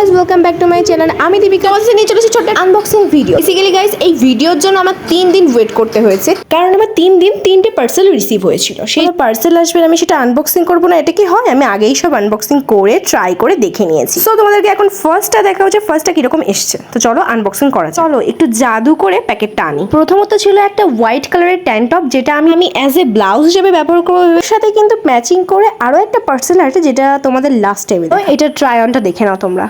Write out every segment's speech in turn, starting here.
Guys, welcome back to my channel. আমি দীপিকা তোমাদের নিয়ে চলেছি ছোট্ট আনবক্সিং ভিডিও। বেসিক্যালি গাইস, এই ভিডিওর জন্য আমার 3 দিন ওয়েট করতে হয়েছে, কারণ আমার 3 দিন 3টে পার্সেল রিসিভ হয়েছিল। সেই পার্সেল আসবে, আমি সেটা আনবক্সিং করবো না, এটা কি হয়? আমি আগেই সব আনবক্সিং করে ট্রাই করে দেখে নিয়েছি। সো তোমাদেরকে এখন ফার্স্টটা দেখা হচ্ছে, ফার্স্টটা কিরকম এসছে। তো চলো আনবক্সিং করা যাক। চলো একটু জাদু করে প্যাকেটটা আনি। প্রথমত ছিল একটা হোয়াইট কালারের ট্যাঙ্ক টপ, যেটা আমি অ্যাজ এ ব্লাউজ হিসেবে ব্যবহার করবো। এর সাথে কিন্তু ম্যাচিং করে আরো একটা পার্সেল আছে, যেটা তোমাদের লাস্ট টাইমে। এটা ট্রাই অনটা দেখে নাও তোমরা।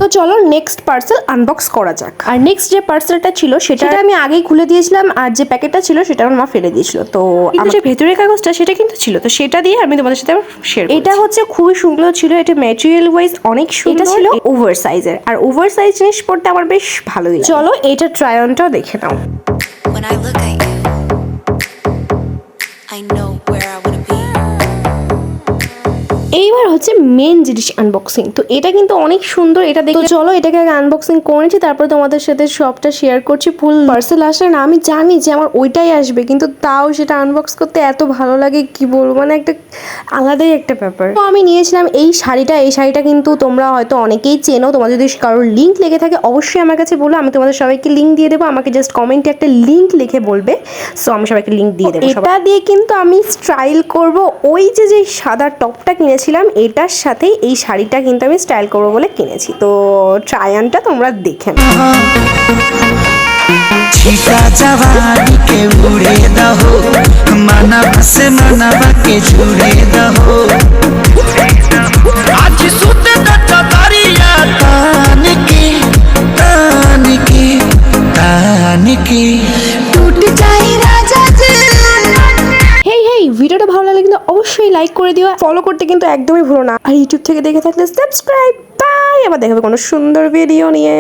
তো চলো নেক্সট পার্সেল আনবক্স করা যাক। আর নেক্সট যে পার্সেলটা ছিল সেটা আমি আগেই খুলে দিয়েছিলাম, আর যে প্যাকেটটা ছিল সেটা আমার মা ফেলে দিয়েছিল। তো আমার যে ভেতরের কাগজটা সেটা কিন্তু ছিল, তো সেটা দিয়ে আমি তোমাদের সাথে শেয়ার। এটা হচ্ছে খুবই সুন্দর ছিল, এটা ম্যাটেরিয়াল ওয়াইজ অনেক সুন্দর। এটা ছিল ওভার সাইজের, আর ওভার সাইজ জিনিস পড়তে আমার বেশ ভালোই লাগে। চলো এটা ট্রাই অনটাও দেখে নাও। এইবার হচ্ছে মেন জিনিস আনবক্সিং। তো এটা কিন্তু অনেক সুন্দর, এটা দেখো। চলো এটাকে আগে আনবক্সিং করে নিচ্ছি, তারপরে তোমাদের সাথে সবটা শেয়ার করছি। ফুল পার্সেল আসলে না, আমি জানি যে আমার ওইটাই আসবে, কিন্তু তাও সেটা আনবক্স করতে এত ভালো লাগে কি বলবো, মানে একটা আলাদাই একটা ব্যাপার। তো আমি নিয়েছিলাম এই শাড়িটা। এই শাড়িটা কিন্তু তোমরা হয়তো অনেকেই চেনো। তোমার যদি কারোর লিঙ্ক লেগে থাকে অবশ্যই আমার কাছে বলো, আমি তোমাদের সবাইকে লিঙ্ক দিয়ে দেবো। আমাকে জাস্ট কমেন্টে একটা লিঙ্ক লিখে বলবে, সো আমি সবাইকে লিঙ্ক দিয়ে দেবো। এটা দিয়ে কিন্তু আমি স্টাইল করব। ওই যে সাদা টপটা কিনেছিলাম, এটার সাথেই এই শাড়িটা কিন্তু আমি স্টাইল করবো বলে কিনেছি। তো ট্রায়ানটা তোমরা দেখে নাও। छिका जवानी के उड़े दहो, मनवा से मनवा के जुड़े दहो। आज सुते दरिया तान की टूट जाए राजा जी। হেই ভিডিওটা ভালো লাগলে কিন্তু অবশ্যই লাইক করে দিও, ফলো করতে কিন্তু একদমই ভুলো না। আর ইউটিউব থেকে দেখে থাকলে সাবস্ক্রাইব। বাই, আবার দেখাবে কোনো সুন্দর ভিডিও নিয়ে।